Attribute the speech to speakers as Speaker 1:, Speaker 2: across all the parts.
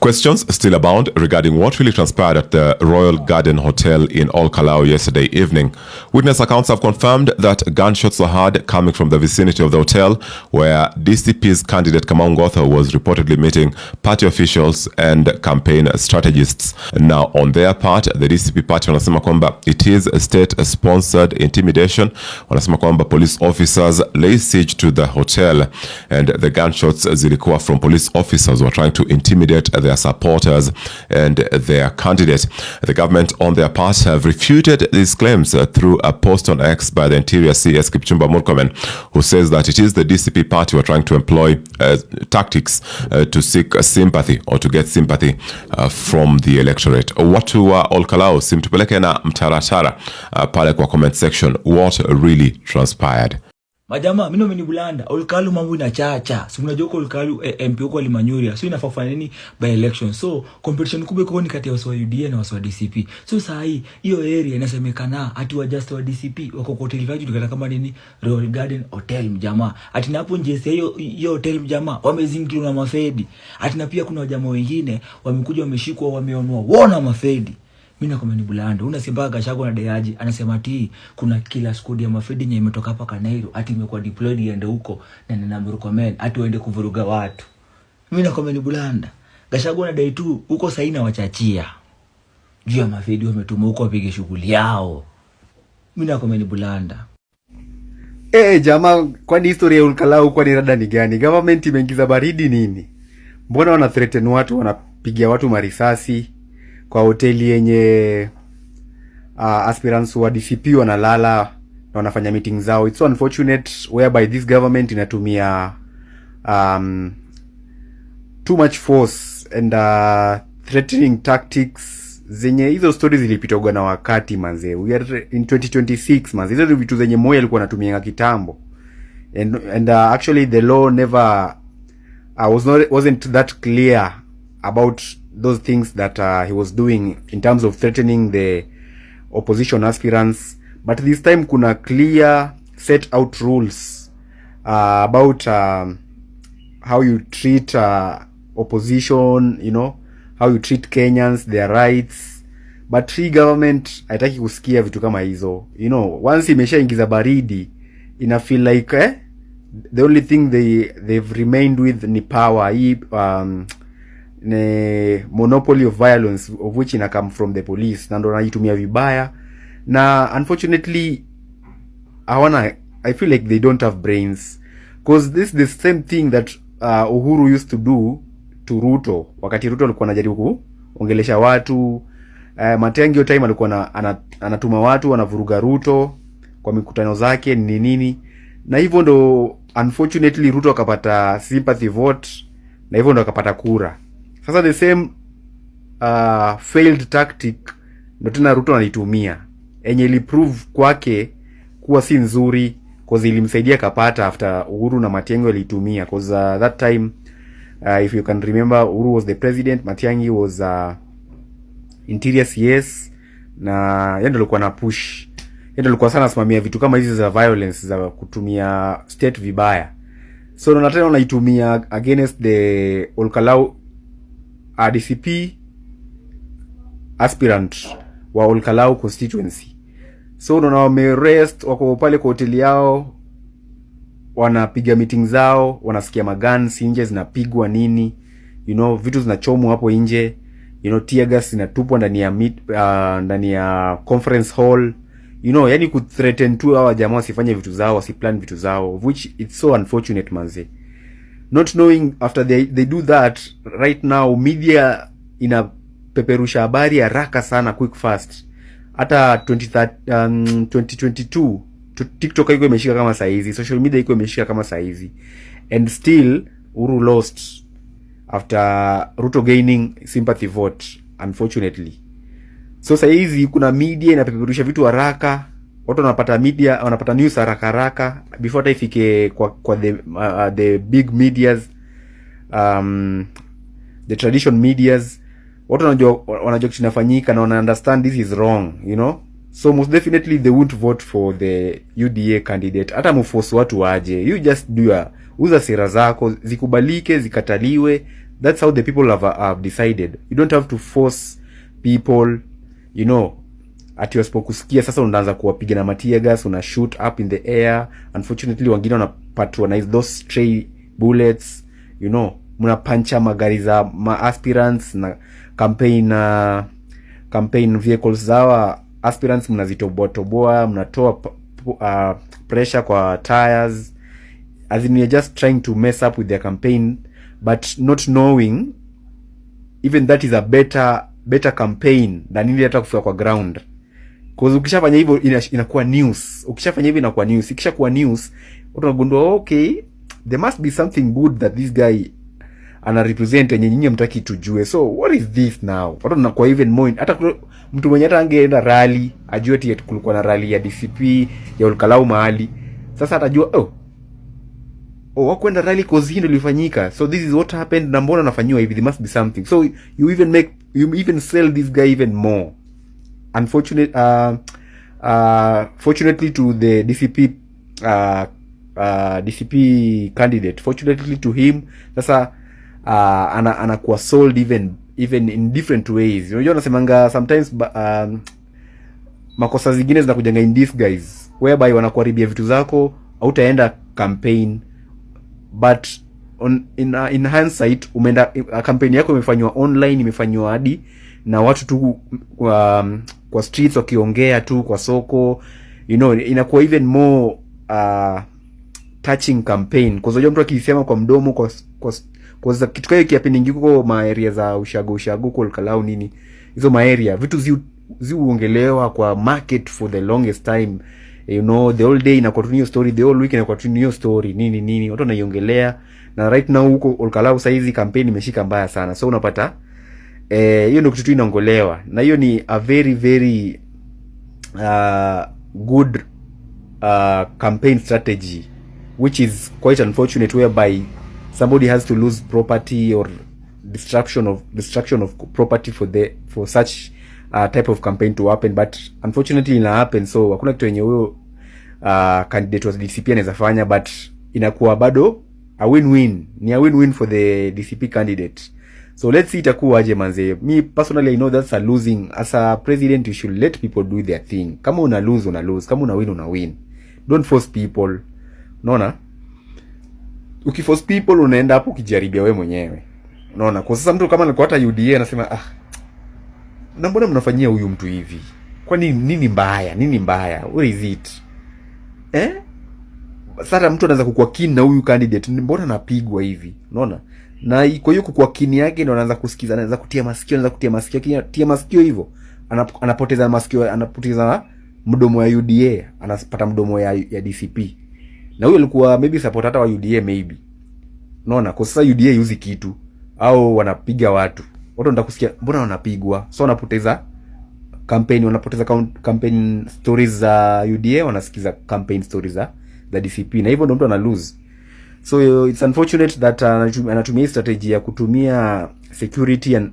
Speaker 1: Questions still abound regarding what really transpired at the Royal Garden Hotel in Kalou yesterday evening. Witness accounts have confirmed that gunshots were heard coming from the vicinity of the hotel, where DCP's candidate Kamau Ngotho was reportedly meeting party officials and campaign strategists. Now, on their part, the DCP party wanasema kwamba it is a state-sponsored intimidation. Wanasema kwamba police officers lay siege to the hotel, and the gunshots zilikuwa from police officers who were trying to intimidate their supporters and their candidate. The government, on their part, have refuted these claims through a post on X by the Interior CS Kipchumba Murkomen, who says that it is the DCP party who are trying to employ tactics to seek sympathy or to get sympathy from the electorate. Watu wa Kalou simtupeleke na mtaratara pale kwa comment section what really transpired.
Speaker 2: Majama, mimi ni bulanda. Kalou mambo ina chacha. Si mnajua uko Kalou MP huko Alimanyuria. So inafaa kufanya nini by election. So competition kubwa iko ni kati ya watu wa UDA na watu wa DCP. So saa hii hiyo area inasemekana ati wa just wa DCP wako kwa hotel value tukala kama nini Royal Garden Hotel mjamaa. Ati napo njese hiyo hotel mjamaa wamezingirwa na mafedi. Ati na pia kuna wajamaa wengine wamekuja wameshikwa wameonwa wona mafedi. Mimi nakoma ni bulanda. Unasimba Gachagua na Deaji anasema ati kuna kila squad ya mafedi nye imetoka hapa Kanairo ati imekuwa deployed iende huko na ninamrecommend ati waende kuvuruga watu. Mimi nakoma ni bulanda. Gachagua na Dai tu huko saina wachachia. Juu ya mafedi wametuma huko wapige shughuli yao. Mimi nakoma ni bulanda.
Speaker 3: Jamaa, kwani historia ya Kalou kwani rada ni gani? Government imeingiza baridi nini? Mbona wana threaten watu, wanapigia watu marisasi kwa hoteli yenye aspirants wa DCP wanalala na wanafanya meeting zao? It's so unfortunate whereby this government inatumia too much force and threatening tactics zenye hizo stories zilipitwa na wakati manze. We are in 2026 manze. Hizo vitu zenye Moi alikuwa anatumia kitambo. And actually the law never wasn't that clear about those things that he was doing in terms of threatening the opposition aspirants. But this time kuna clear set out rules about how you treat opposition, you know, how you treat Kenyans, their rights. But hii government haitaki kusikia vitu kama hizo. You know, once imeshaingiza baridi, ina feel like the only thing they've remained with ni power. Hii ne monopoly of violence of which ina come from the police, na ndo wanaitumia vibaya. Na unfortunately I feel like they don't have brains, because this is the same thing that Uhuru used to do to Ruto wakati Ruto alikuwa anajaribu kuongelesha watu. Matiang'i time alikuwa anatuma watu wanavuruga Ruto kwa mikutano zake nini, na hivyo ndo unfortunately Ruto akapata sympathy vote, na hivyo ndo akapata kura. Sasa the same failed tactic ndo tena Ruto anaitumia, enye ili prove kwake kuwa si nzuri, cause ilimsaidia kapata after Uhuru na Matiang'i walitumia. Cause that time if you can remember, Uhuru was the president, Matiang'i was Interior CS, na yeye ndo alikuwa na push, yeye ndo alikuwa sana simamia vitu kama hizi za violence za kutumia state vibaya. So na tena wanaitumia against the Kalou DCP aspirant wa Kalou constituency. So na wamerest, wako pale kwa hoteli yao, wanapiga meeting zao, wanasikia maguns nje zinapigwa nini, you know, vitu zinachomwa hapo nje, you know, tear gas zinatupwa ndani ya conference hall, you know, yani ku threaten tu hawa jamaa wasifanye vitu zao, wasiplan vitu zao, which it's so unfortunate manze. Not knowing after they do that, right now media inapeperusha habari haraka sana, quick fast. Hata 2022 TikTok iko imeshika kama saizi, social media iko imeshika kama saizi, and still Uhuru lost after Ruto gaining sympathy vote, unfortunately. So saizi kuna media inapeperusha vitu haraka, watu wanapata news haraka before hata ifike kwa the big medias, the tradition medias. Watu wanajua kinafanyika na wana understand this is wrong, you know. So most definitely they won't vote for the UDA candidate. Hata mforce watu waje, you just do uza sera zako, zikubalike, zikataliwe, that's how the people have decided. You don't have to force people, you know, ati wasipokusikia sasa unaanza kuwapiga na tear gas, una shoot up in the air. Unfortunately wengine wanapatwa na those stray bullets, you know, mnapancha magari za aspirants na campaign vehicles zawa aspirants, mnazitoboa, mnatoa pressure kwa tires, as in you're just trying to mess up with their campaign, but not knowing even that is a better campaign than ile hata kufika kwa ground. Cause ukishafanya hivyo inakuwa news. Ukishafanya hivyo inakuwa news. Ikishakuwa news, watu wanagundua okay, there must be something good that this guy ana represent yenye nyinyi mtaki tujue. So what is this now? Watu wanakuwa even more, hata mtu mwenye hata angeenda rally ajue eti kulikuwa na rally ya DCP ya Olkalau mahali. Sasa atajua wakwenda rally cause hii ndio ilifanyika. So this is what happened, na mbona nafanywa hivi, there must be something. So you even sell this guy even more. Fortunately to the DCP candidate, fortunately to him, sasa anakuwa sold even in different ways. Unajua nasemanga sometimes makosa zingine zinakujanga in disguise, whereby wanakuharibia vitu zako, hautaenda campaign, but in hindsight umeenda campaign yako imefanywa online, imefanywa hadi na watu tu kwa streets wakiongea tu kwa soko, you know, inakuwa even more touching campaign, kwa sababu mtu akisema kwa mdomo kwa kitu kile kiapeningi huko ma area za ushago kwa Kalou nini, hizo ma area vitu ziuongelewa kwa market for the longest time, you know, the whole day inakuwa tu new story, the whole week inakuwa tu new story, nini watu wanaiongelea. Na right now huko Kalou saizi campaign imeshika mbaya sana, so unapata hiyo ndio kitu tu inaongolewa, na hiyo ni a very very good campaign strategy, which is quite unfortunate, whereby somebody has to lose property or destruction of property for such type of campaign to happen, but unfortunately ina happen. So hakuna kitu yenye huyo candidate wa DCP anaweza fanya, but inakuwa bado a win-win for the DCP candidate. So let's see itakuwa aje manze. Me personally I know that's a losing. As a president you should let people do their thing. Kama una lose, kama una win. Don't force people. Unaona? Ukiforce people unaenda hapo ukijaribia wewe mwenyewe. Unaona? Kwa sasa mtu kama alikuwa hata UDA anasema na mbona mnafanyia huyu mtu hivi? Kwa nini mbaya? What is it? Sasa mtu anaanza kukua keen na huyu candidate, mbona anapigwa hivi? Unaona? Na kwa hiyo kukua keen yake ndio anaanza kusikiza, anaanza kutia masikio hivyo. Anapoteza masikio, anapoteza mdomo ya UDA, anapata mdomo ya DCP. Na huyo alikuwa maybe support hata wa UDA maybe. Unaona? Kwa sasa UDA yuzi kitu au wanapiga watu. Watu wanataka kusikia mbona wanapigwa. So wanapoteza campaign stories za UDA, wanasikiza campaign stories za DCP, na hivyo ndio mtu ana lose. So it's unfortunate that anatumia strategy ya kutumia security and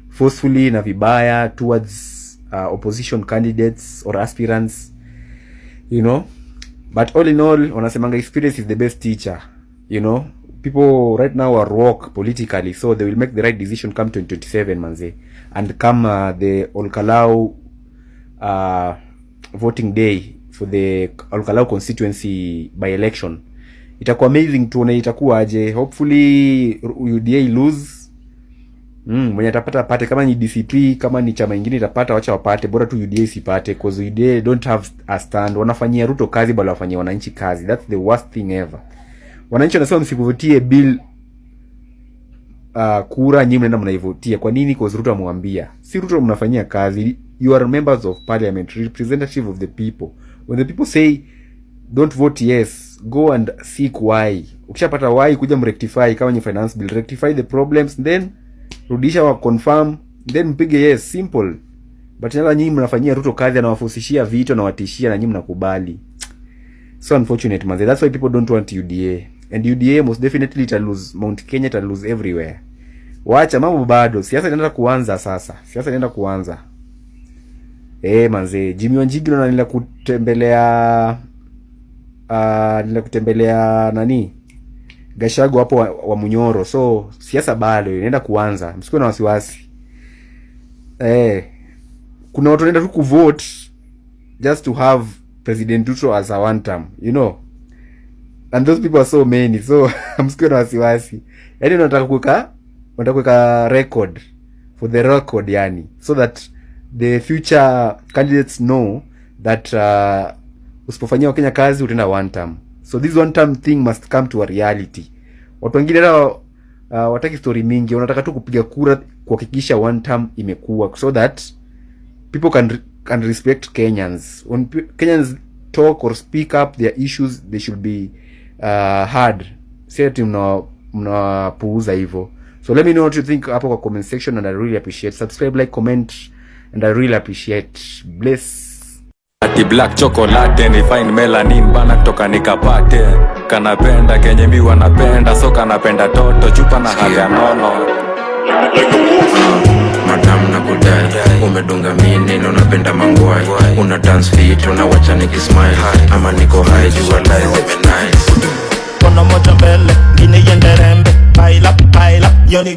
Speaker 3: forcefully na vibaya towards opposition candidates or aspirants, you know. But all in all, wanasemanga experience is the best teacher, you know. People right now are woke politically, so they will make the right decision come 2027 manze, and come the Olkalau voting day for the Olkalau constituency by election. Itakuwa amazing tuone itakuwa aje. Hopefully UDA lose. Mwenye atapata pate, kama ni DCP, kama ni chama kingine itapata, wacha wapate, bora tu UDA sipate, because UDA don't have a stand. Wanafanyia Ruto kazi bali wafanyia wananchi kazi. That's the worst thing ever. Wananchi wanasema msipovotie bill kura, nyinyi mnaenda mnaivotia. Kwa nini? Because Ruto amwambia. Si Ruto mnafanyia kazi. You are members of parliament, representative of the people. When the people say don't vote yes, go and seek why. Ukishapata why, kuja mrectify. Kama ni finance bill, rectify the problems, then rudisha wa confirm, then mpige yes, simple. But nyala nyinyi mnafanyia Ruto kazi, anawafusishia vitu na watishia, na nyinyi mnakubali. So unfortunate man. That's why people don't want UDA. And UDA most definitely it'll lose Mount Kenya, it'll lose everywhere. Wacha mambo bado. Siasa inaenda kuanza sasa. Manze, Jimmy Wanjigi ndo nila kutembelea nani? Gachagua hapo wa Munyoro. So siasa bado inaenda kuanza, msikuwe na wasiwasi. Kuna watu wanaenda tu kuvote just to have President Ruto as a one term, you know, and those people are so many, so msikuwe na wasiwasi. Yani nataka kuweka record for the record, yani, so that the future candidates know that usipofanyia Wakenya kazi utaenda one term. So this one term thing must come to a reality. Watu wengine wataki story mingi, wanataka tu kupiga kura kuhakikisha one term imekuwa, so that people can respect Kenyans. When Kenyans talk or speak up their issues, they should be heard. Si ati mnapuuza hivyo. So let me know what you think hapo kwa comment section, and I really appreciate. Subscribe, like, comment, and I really appreciate. Bless.
Speaker 4: Ati black chocolate ni fine melanin bana kutoka nikapate. Kanapenda kenye mi wanapenda, so kanapenda toto chupa na hali ya nono.
Speaker 5: Madam na kudai, umedunga mini na unapenda mangwai. Una dance fit, unawacha nikismile. Ama niko high, you realize I'm nice.
Speaker 6: Kono moja mbele, gine yende rembe. Baila, yoni